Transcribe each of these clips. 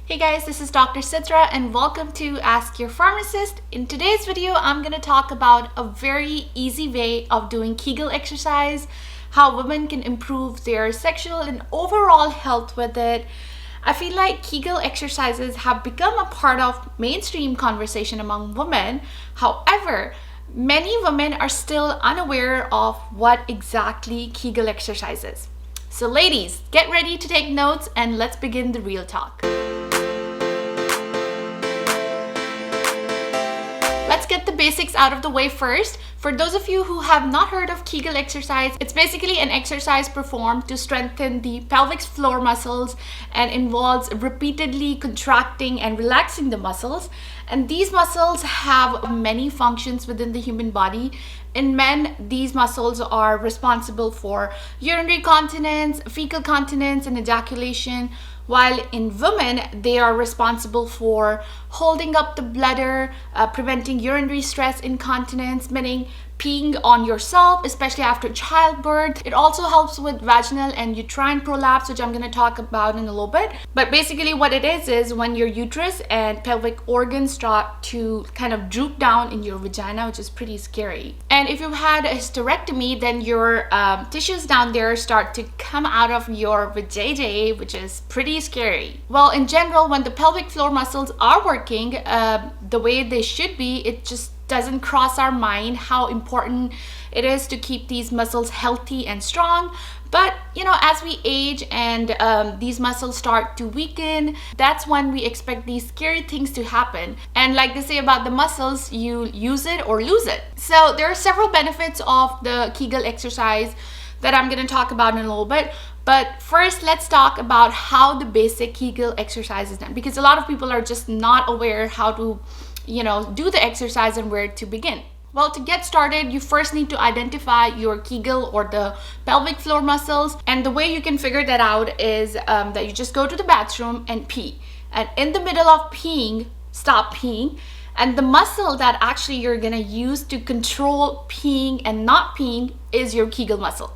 Hey guys, this is Dr. Sidra and welcome to Ask Your Pharmacist. In today's video, I'm going to talk about a very easy way of doing Kegel exercise, how women can improve their sexual and overall health with it. I feel like Kegel exercises have become a part of mainstream conversation among women. However, many women are still unaware of what exactly Kegel exercise is. So ladies, get ready to take notes and let's begin the real talk. Let's get the basics out of the way first. For those of you who have not heard of Kegel exercise, it's basically an exercise performed to strengthen the pelvic floor muscles and involves repeatedly contracting and relaxing the muscles. And these muscles have many functions within the human body. In men, these muscles are responsible for urinary continence, fecal continence, and ejaculation, while in women, they are responsible for holding up the bladder, preventing urinary stress incontinence, meaning peeing on yourself, especially after childbirth. It also helps with vaginal and uterine prolapse, which I'm going to talk about in a little bit. But basically what it is when your uterus and pelvic organs start to kind of droop down in your vagina, which is pretty scary. And if you've had a hysterectomy, then your tissues down there start to come out of your vajayjay, which is pretty scary. Well, in general, when the pelvic floor muscles are working the way they should be, it just doesn't cross our mind how important it is to keep these muscles healthy and strong. But as we age and these muscles start to weaken, that's when we expect these scary things to happen. And like they say about the muscles, you use it or lose it. So there are several benefits of the Kegel exercise that I'm going to talk about in a little bit. But first, let's talk about how the basic Kegel exercise is done, because a lot of people are just not aware how to do the exercise and where to begin. Well, to get started, you first need to identify your Kegel or the pelvic floor muscles. And the way you can figure that out is that you just go to the bathroom and pee. And in the middle of peeing, stop peeing. And the muscle that actually you're gonna use to control peeing and not peeing is your Kegel muscle.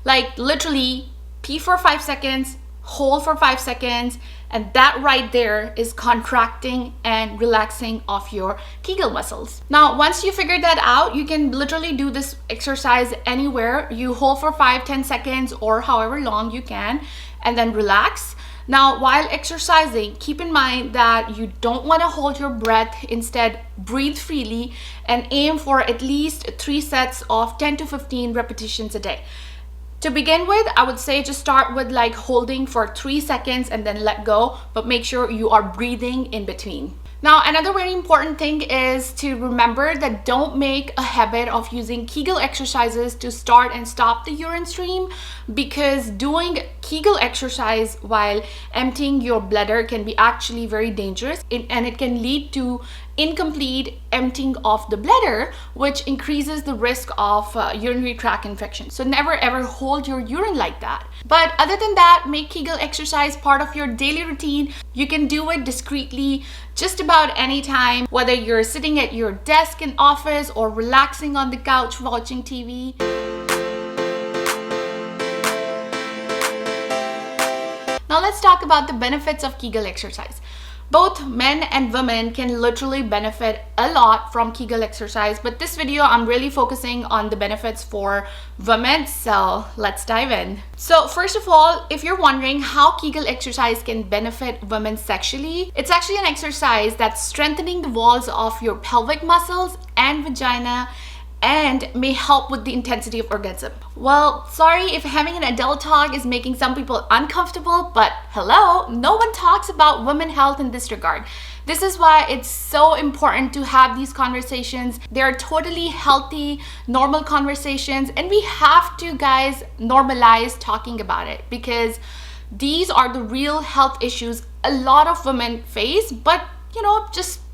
Like literally pee for 5 seconds, hold for 5 seconds, and that right there is contracting and relaxing of your Kegel muscles. Now, once you figure that out, you can literally do this exercise anywhere. You hold for 5-10 seconds or however long you can, and then relax. Now, while exercising, keep in mind that you don't want to hold your breath. Instead, breathe freely and aim for at least 3 sets of 10 to 15 repetitions a day. To begin with, I would say just start with like holding for 3 seconds and then let go, but make sure you are breathing in between. Now, another very important thing is to remember that don't make a habit of using Kegel exercises to start and stop the urine stream, because doing Kegel exercise while emptying your bladder can be actually very dangerous, and it can lead to incomplete emptying of the bladder, which increases the risk of urinary tract infection. So never ever hold your urine like that. But other than that, make Kegel exercise part of your daily routine. You can do it discreetly just about any time, whether you're sitting at your desk in office or relaxing on the couch watching TV. Now let's talk about the benefits of Kegel exercise. Both men and women can literally benefit a lot from Kegel exercise, but this video I'm really focusing on the benefits for women, so let's dive in. So first of all, if you're wondering how Kegel exercise can benefit women sexually, it's actually an exercise that's strengthening the walls of your pelvic muscles and vagina and may help with the intensity of orgasm. Well, sorry if having an adult talk is making some people uncomfortable, but hello, no one talks about women health in this regard. This is why it's so important to have these conversations. They are totally healthy, normal conversations, and we have to, guys, normalize talking about it, because these are the real health issues a lot of women face, but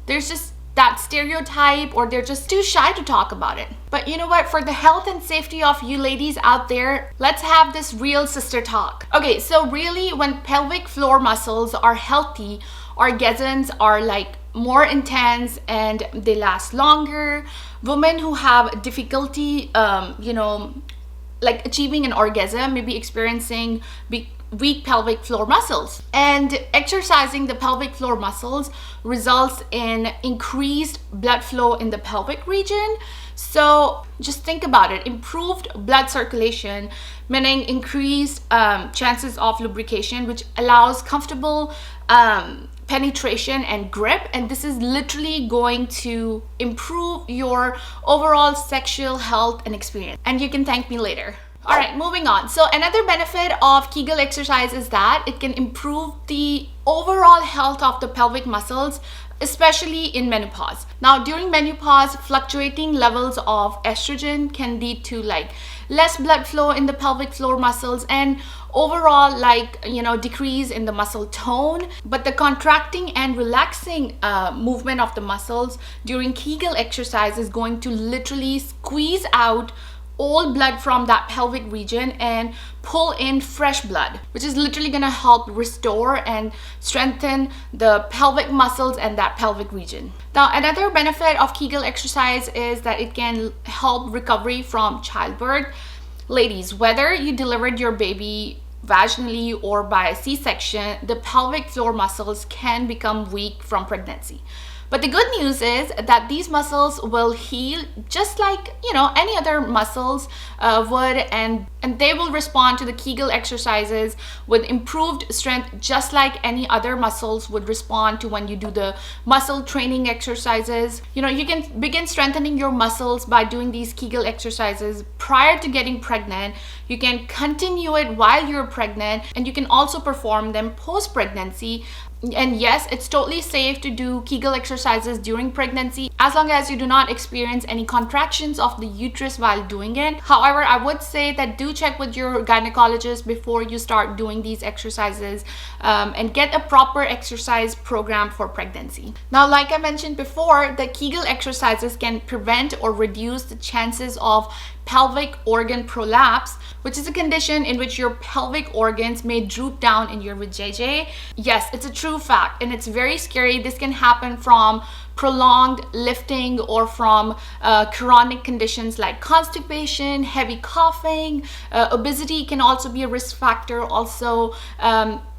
there's just that stereotype, or they're just too shy to talk about it. But you know what? For the health and safety of you ladies out there, let's have this real sister talk. Okay, so really, when pelvic floor muscles are healthy, orgasms are like more intense and they last longer. Women who have difficulty, like achieving an orgasm, maybe experiencing weak pelvic floor muscles. And exercising the pelvic floor muscles results in increased blood flow in the pelvic region. So just think about it. Improved blood circulation, meaning increased chances of lubrication, which allows comfortable penetration and grip, and this is literally going to improve your overall sexual health and experience. And you can thank me later. All right, moving on. So another benefit of Kegel exercise is that it can improve the overall health of the pelvic muscles, especially in menopause. Now, during menopause, fluctuating levels of estrogen can lead to like less blood flow in the pelvic floor muscles and overall decrease in the muscle tone. But the contracting and relaxing movement of the muscles during Kegel exercise is going to literally squeeze out all blood from that pelvic region and pull in fresh blood, which is literally going to help restore and strengthen the pelvic muscles and that pelvic region. Now, another benefit of Kegel exercise is that it can help recovery from childbirth. Ladies, whether you delivered your baby vaginally or by C-section, the pelvic floor muscles can become weak from pregnancy. But the good news is that these muscles will heal just like, any other muscles would, and they will respond to the Kegel exercises with improved strength just like any other muscles would respond to when you do the muscle training exercises. You can begin strengthening your muscles by doing these Kegel exercises prior to getting pregnant. You can continue it while you're pregnant, and you can also perform them post-pregnancy. And yes, it's totally safe to do Kegel exercises during pregnancy as long as you do not experience any contractions of the uterus while doing it. However, I would say that do check with your gynecologist before you start doing these exercises and get a proper exercise program for pregnancy. Now, like I mentioned before, the Kegel exercises can prevent or reduce the chances of pelvic organ prolapse, which is a condition in which your pelvic organs may droop down in your vajayjay. Yes, it's a true fact, and it's very scary. This can happen from prolonged lifting or from chronic conditions like constipation, heavy coughing. Obesity can also be a risk factor. Also,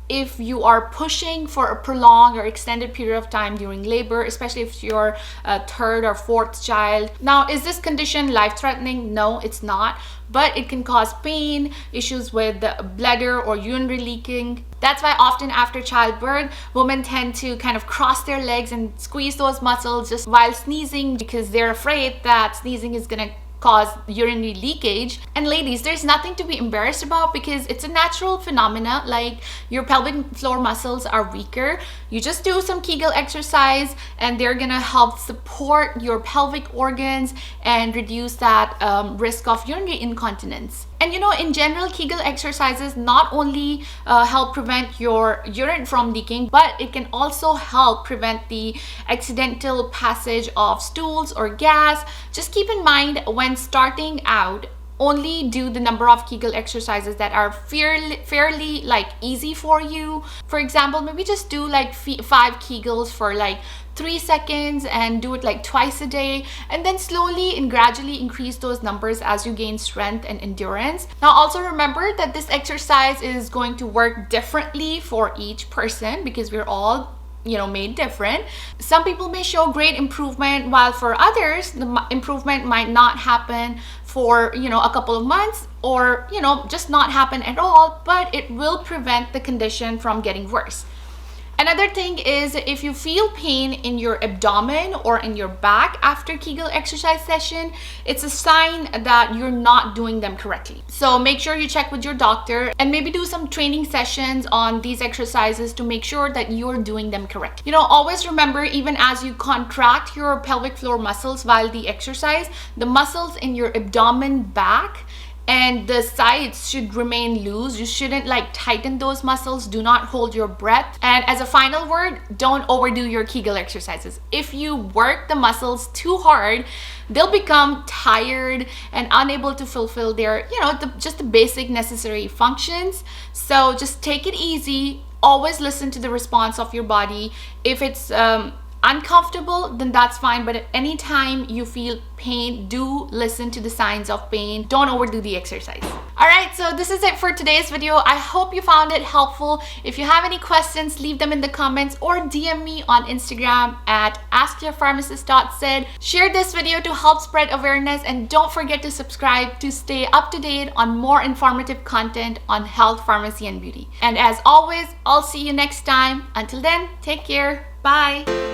if you are pushing for a prolonged or extended period of time during labor, especially if you're a third or fourth child. Now, is this condition life-threatening? No, it's not, but it can cause pain, issues with the bladder or urinary leaking. That's why often after childbirth, women tend to kind of cross their legs and squeeze those muscles just while sneezing because they're afraid that sneezing is gonna cause urinary leakage. And ladies, there's nothing to be embarrassed about because it's a natural phenomena. Like, your pelvic floor muscles are weaker. You just do some Kegel exercise and they're gonna help support your pelvic organs and reduce that risk of urinary incontinence. And in general, Kegel exercises not only help prevent your urine from leaking, but it can also help prevent the accidental passage of stools or gas. Just keep in mind, when starting out, only do the number of Kegel exercises that are fairly easy for you. For example, maybe just do 5 Kegels for 3 seconds and do it twice a day, and then slowly and gradually increase those numbers as you gain strength and endurance. Now, also remember that this exercise is going to work differently for each person because we're all made different. Some people may show great improvement, while for others the improvement might not happen for a couple of months, or just not happen at all, but it will prevent the condition from getting worse. Another thing is, if you feel pain in your abdomen or in your back after Kegel exercise session, it's a sign that you're not doing them correctly. So make sure you check with your doctor and maybe do some training sessions on these exercises to make sure that you're doing them correctly. Always remember, even as you contract your pelvic floor muscles while the exercise, the muscles in your abdomen, back, and the sides should remain loose. You shouldn't tighten those muscles. Do not hold your breath. And as a final word, don't overdo your Kegel exercises. If you work the muscles too hard, they'll become tired and unable to fulfill their, just the basic necessary functions. So just take it easy. Always listen to the response of your body. If it's uncomfortable, then that's fine. But at any time you feel pain, do listen to the signs of pain. Don't overdo the exercise. All right, so this is it for today's video. I hope you found it helpful. If you have any questions, leave them in the comments or DM me on Instagram at askyourpharmacist.sid. Share this video to help spread awareness, and don't forget to subscribe to stay up to date on more informative content on health, pharmacy, and beauty. And as always, I'll see you next time. Until then, take care. Bye.